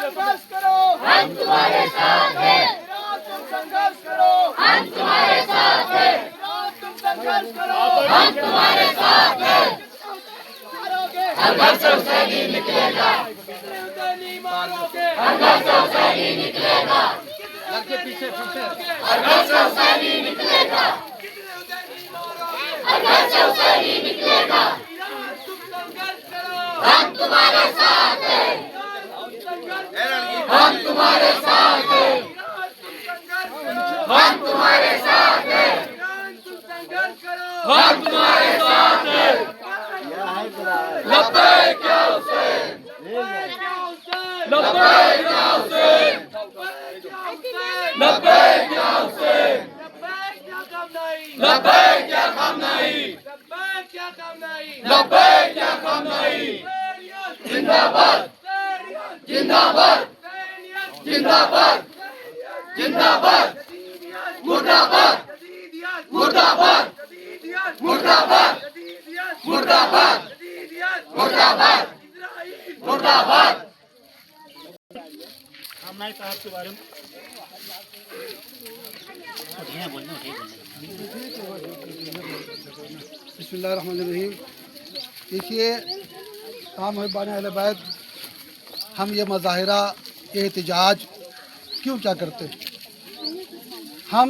संघर्ष करो, हम तुम्हारे साथ हैं। तुम संघर्ष करो, हम तुम्हारे साथ हैं। तुम संघर्ष करो, हम तुम्हारे साथ हैं। संघर्ष से हुसैनी निकलेगा, हुसैनी मारोगे, संघर्ष से हुसैनी निकलेगा। संघर्ष से हुसैनी निकलेगा, संघर्ष से हुसैनी निकलेगा। तुम संघर्ष करो, हम तुम्हारे साथ हैं। हम तुम्हारे साथ हैं, हम तुम्हारे साथ हैं, हम तुम्हारे साथ हैं। लब्बैक या हुसैन, लब्बैक या हुसैन, लब्बैक या हुसैन, लब्बैक या खमनाई, लब्बैक या खमनाई। जिंदाबाद, जिंदाबाद, जिंदाबाद, जिंदाबाद, मुर्दाबाद, मुर्दाबाद, मुर्दाबाद, मुर्दाबाद, मुर्दाबाद, मुर्दाबाद। आपके बारे में बिस्मिल्लाहिर्रहमानिर्रहीम। देखिए, तमाम मुहिब्बान अहले बैत, हम ये मुज़ाहिरा, ये एहतिजाज क्यों क्या करते हैं? हम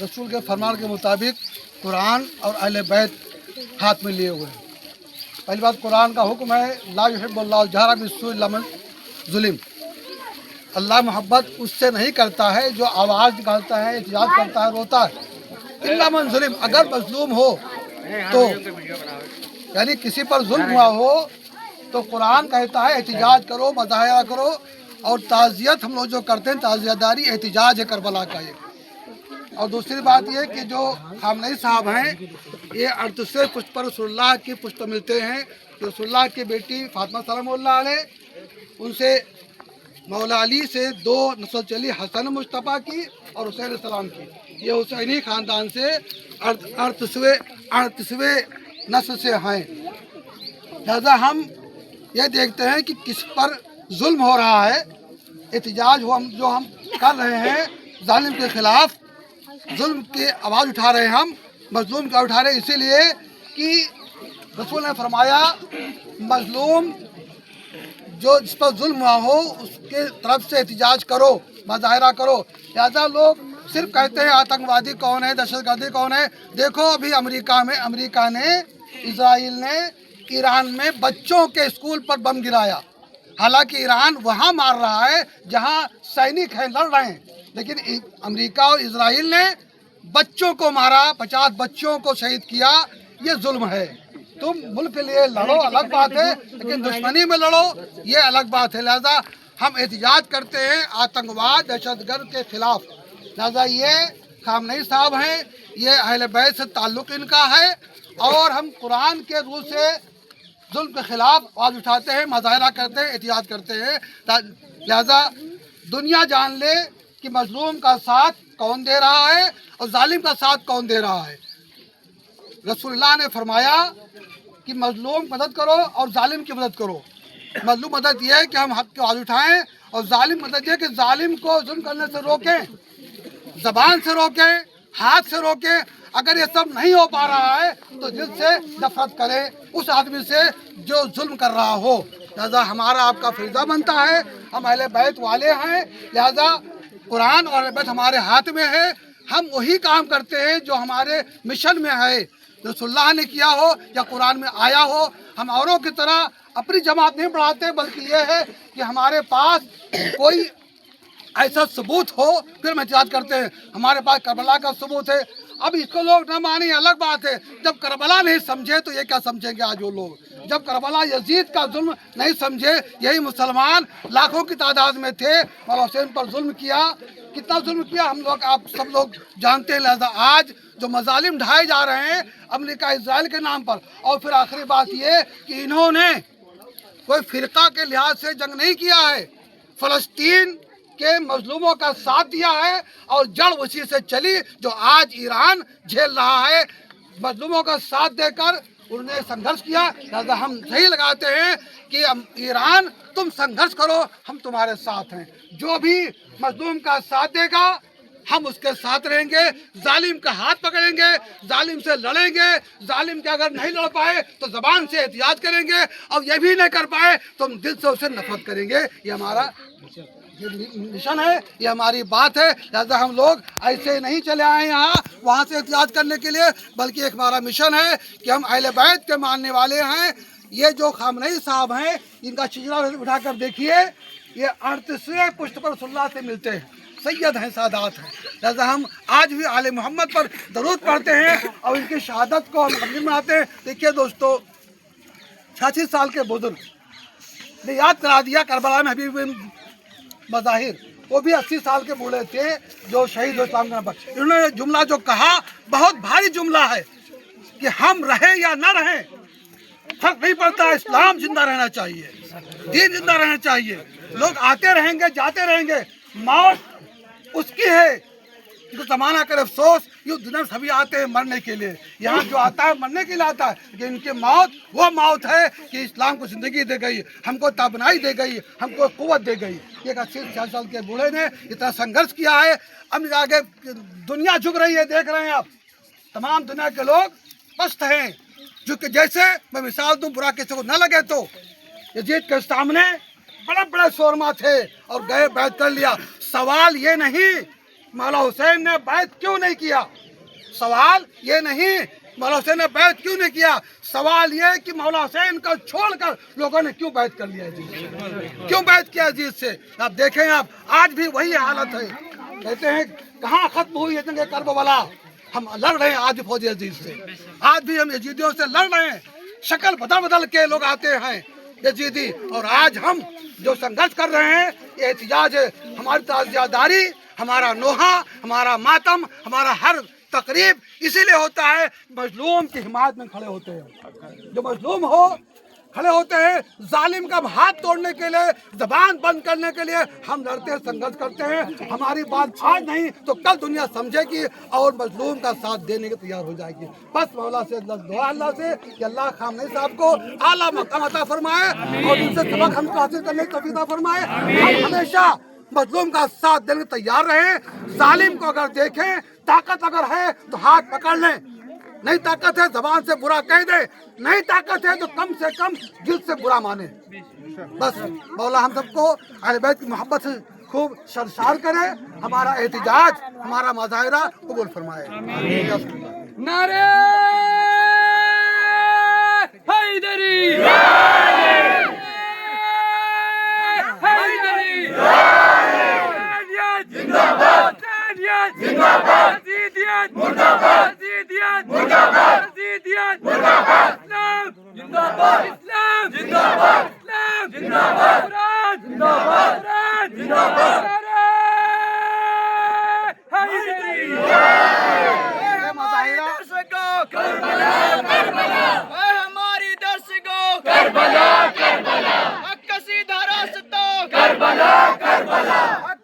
रसूल के फरमान के मुताबिक कुरान और अहले बैत हाथ में लिए हुए हैं। पहली बात, कुरान का हुक्म है ला युहिब्बुल्लाहु जहरा बिस्सुइ इल्ला मन ज़ुलिम। अल्लाह मोहब्बत उससे नहीं करता है जो आवाज़ निकालता है, एहतिजाज करता है, रोता है। इल्ला मन ज़ुलिम, अगर मज़लूम हो तो, यानी किसी पर जुल्म हुआ हो तो कुरान कहता है एहतिजाज करो, मुज़ाहिरा करो। और ताज़ियत हम लोग जो करते हैं, ताज़ियतदारी एहतिजाज है करबला का ये। और दूसरी बात ये कि जो खामनई साहब हैं, ये 38 पुष्प पर रसूलुल्लाह के पुष्प मिलते हैं। रसूलुल्लाह की बेटी फातिमा सलामुल्लाह अलैह, उनसे मौला अली से 2 नस्ल चली, हसन मुस्तफ़ा की और हुसैन सलाम की। ये हुसैनी ख़ानदान से 38वें नस्ल से हैं। लिहाजा हम ये देखते हैं कि किस पर जुल्म हो रहा है, एहतिजाज जो हम कर रहे हैं जालिम के ख़िलाफ़, जुल्म की आवाज़ उठा रहे हैं, हम मज़लूम का उठा रहे हैं। इसीलिए कि रसूल ने फरमाया मज़लूम जो जिस पर जुल्म हुआ हो उसके तरफ से एहतिजाज करो, मुज़ाहिरा करो। लिहाजा लोग सिर्फ कहते हैं आतंकवादी कौन है, दहशतगर्दी कौन है। देखो अभी अमेरिका ने, इजराइल ने ईरान में बच्चों के स्कूल पर बम गिराया। हालांकि ईरान वहाँ मार रहा है जहाँ सैनिक हैं, लड़ रहे हैं, लेकिन अमेरिका और इजराइल ने बच्चों को मारा, 50 बच्चों को शहीद किया। ये जुल्म है। तुम मुल्क के लिए लड़ो, अलग बात है, लेकिन दुश्मनी में लड़ो, ये अलग बात है। लिहाजा हम एहतिजाज करते हैं आतंकवाद, दहशतगर्द के खिलाफ। लिहाजा ये खामनई साहब हैं, ये अहले बैत से ताल्लुक़ इनका है, और हम कुरान के रूह से जुल्म के खिलाफ आवाज़ उठाते हैं, मुज़ाहिरा करते हैं, एहतिजाज करते हैं। लिहाजा दुनिया जान ले कि मज़लूम का साथ कौन दे रहा है और जालिम का साथ कौन दे रहा है। रसूलुल्लाह ने फरमाया कि मज़लूम की मदद करो और जालिम की मदद करो। मज़लूम मदद ये है कि हम हक़ की आवाज़ उठाएं, और जालिम मदद ये कि जालिम को जुल्म करने से रोकें, ज़बान से रोकें, हाथ से रोकें। अगर ये सब नहीं हो पा रहा है तो दिल से नफरत करें उस आदमी से जो जुल्म कर रहा हो। लिहाजा हमारा आपका फरीज़ा बनता है, हम अहले बैत वाले हैं। लिहाजा कुरान और अहले बैत हमारे हाथ में है। हम वही काम करते हैं जो हमारे मिशन में है, रसूलुल्लाह ने किया हो या कुरान में आया हो। हम औरों की तरह अपनी जमात नहीं बढ़ाते, बल्कि ये है कि हमारे पास कोई ऐसा सबूत हो फिर हम एहतिजाज करते हैं। हमारे पास करबला का सबूत है। अब इसको लोग न माने अलग बात है, जब करबला नहीं समझे तो ये क्या समझेंगे आज वो लोग। जब करबला यजीद का जुल्म नहीं समझे, यही मुसलमान लाखों की तादाद में थे, मौला हुसैन पर जुल्म किया, कितना जुल्म किया हम लोग, आप सब लोग जानते हैं। लिहाजा आज जो मजालिम ढाए जा रहे हैं अमेरिका इजराइल के नाम पर, और फिर आखिरी बात ये कि इन्होंने कोई फिरका के लिहाज से जंग नहीं किया है, फ़लस्तीन के मजलूमों का साथ दिया है और जड़ उसी से चली जो आज ईरान झेल रहा है। मजलूमों का साथ देकर उन्होंने संघर्ष किया। लिहाजा हम सही लगाते हैं कि ईरान तुम संघर्ष करो, हम तुम्हारे साथ हैं। जो भी मजलूम का साथ देगा हम उसके साथ रहेंगे, जालिम का हाथ पकड़ेंगे, जालिम से लड़ेंगे। जालिम के अगर नहीं लड़ पाए तो ज़बान से एहतियात करेंगे, और ये भी नहीं कर पाए तो हम दिल से उसे नफरत करेंगे। ये हमारा मिशन है, ये हमारी बात है। लिहाजा हम लोग ऐसे नहीं चले आए यहाँ वहाँ से एहतियात करने के लिए, बल्कि एक हमारा मिशन है कि हम अहले बैत के मानने वाले हैं। ये जो खामनेई साहब हैं इनका चिजरा उठाकर देखिए, ये 38वें पुष्ट पर रसूलुल्लाह से मिलते हैं, सैयद हैं, सादात हैं। लिहाजा हम आज भी आले मोहम्मद पर दरूद पढ़ते हैं और इनकी शहादत को हम गमी मनाते हैं। देखिए दोस्तों, 86 साल के बुजुर्ग ने याद करा दिया करबला में हबीब मज़ाहिर, वो भी 80 साल के बूढ़े थे जो शहीद इस्लाम का। इन्होंने जुमला जो कहा बहुत भारी जुमला है कि हम रहें या ना रहें फर्क नहीं पड़ता, इस्लाम जिंदा रहना चाहिए, दीन जिंदा रहना चाहिए। लोग आते रहेंगे जाते रहेंगे, मौत उसकी है जो ज़माना कर अफसोस। ये दुनिया में सभी आते हैं मरने के लिए, यहाँ जो आता है मरने के लिए आता है, लेकिन इनकी मौत वो मौत है कि इस्लाम को ज़िंदगी दे गई, हमको ताबनाई दे गई, हमको कुव्वत दे गई। एक 80 साल के बूढ़े ने इतना संघर्ष किया है। अब आगे दुनिया झुक रही है, देख रहे हैं आप, तमाम दुनिया के लोग मस्त हैं। जो कि जैसे मैं मिसाल दूँ, बुरा किसी को न लगे तो यजीद के सामने बड़े बड़े शोरमा थे और गए बैत कर लिया। सवाल ये नहीं मौला हुसैन ने बैत क्यों नहीं किया, सवाल ये नहीं मौला हुसैन ने बैत क्यों नहीं किया, सवाल ये कि मौला हुसैन को छोड़कर लोगों ने क्यों बैत कर लिया यजीद से, क्यों बैत किया यजीद से। आप देखें, आप आज भी वही हालत है। कहते हैं कहाँ खत्म हुई जंग करबला, हम लड़ रहे हैं आज फौज यजीद से, आज भी हम यजीदियों से लड़ रहे हैं। शक्ल बदल बदल के लोग आते हैं यजीदी, और आज हम जो संघर्ष कर रहे हैं ये एहतिजाज है। हमारी ताज़ियादारी, हमारा नोहा, हमारा मातम, हमारा हर तकरीब इसीलिए होता है मजलूम की हिमायत में खड़े होते हैं। जो मजलूम हो खड़े होते हैं, जालिम का हाथ तोड़ने के लिए, जबान बंद करने के लिए हम लड़ते हैं, संघर्ष करते हैं। हमारी बात आज नहीं तो कल दुनिया समझेगी और मजलूम का साथ देने के तैयार हो जाएगी। बस मौला से दुआ अल्लाह से कि अल्लाह खामनेई साहब को आला मकाम अता फरमाए और इनसे सबक हमको हासिल करने की तौफीक अता फरमाए। हम हमेशा मजलूम का साथ देने को तैयार रहे। जालिम को अगर देखें, ताकत अगर है तो हाथ पकड़ लें, नहीं ताकत है जबान से बुरा कह दे, नहीं ताकत है तो कम से कम दिल से बुरा माने। बस मौला हम सबको अहले बैत की मोहब्बत से खूब सरशार करे, हमारा एहतिजाज, हमारा मुजाहिरा कबूल फरमाए। नारे हैदरी, हैदरी जिंदाबाद, जिंदाबाद, मुर्दाबाद, मुर्दाबाद, मुर्दाबाद, इस्लाम जिंदाबाद, इस्लाम जिंदाबाद, इस्लाम जिंदाबाद, जिंदाबाद, जिंदाबाद, हैदरी। हमारी दर्शकों करबला, करबला, हमारी दर्शकों करबला, करबला, हक का सीधा रास्ता करबला, करबला।